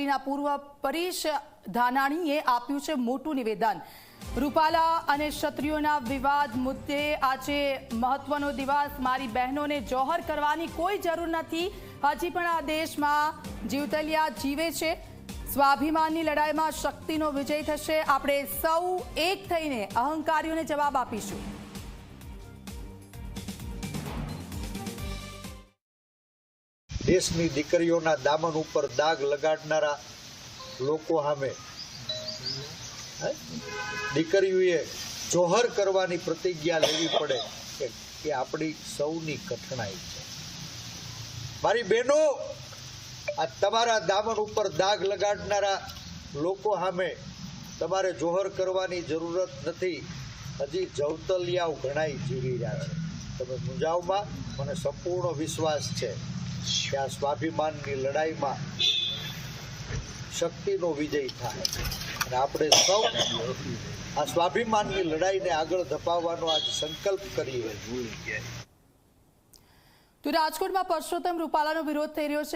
પાર્ટીના પૂર્વ પરેશ ધાનાણીએ આપ્યું છે મોટું નિવેદન। રૂપાલા અને ક્ષત્રિયોના વિવાદ મુદ્દે આજે મહત્વનો દિવસ। મારી બહેનોને જોહર કરવાની કોઈ જરૂર નથી। હજી પણ આ દેશમાં જીવતલિયા જીવે છે। સ્વાભિમાનની લડાઈમાં શક્તિનો વિજય થશે। આપણે સૌ એક થઈને અહંકારીઓને જવાબ આપીશું। દેશની દીકરીઓના દામન ઉપર દાગ લગાડનારા લોકો સામે દીકરીઓએ જોહર કરવાની પ્રતિજ્ઞા લેવી પડે કે આપણી સૌની કઠણાઈ છે। મારી બહેનો, આ તમારા દામન ઉપર દાગ લગાડનારા લોકો સામે તમારે જોહર કરવાની જરૂરત નથી। હજી જવતલિયાઓ ઘણાય જીવી રહ્યા છે। તમે મુંજાવમાં મને સંપૂર્ણ વિશ્વાસ છે કે આ સ્વાભિમાનની લડાઈમાં શક્તિનો વિજય થાય અને આપણે સૌ આ સ્વાભિમાનની લડાઈને આગળ ધપાવવાનો આજ સંકલ્પ કરીએ। તો રાજકોટમાં પરસોત્તમ રૂપાલાનો વિરોધ થઈ રહ્યો છે।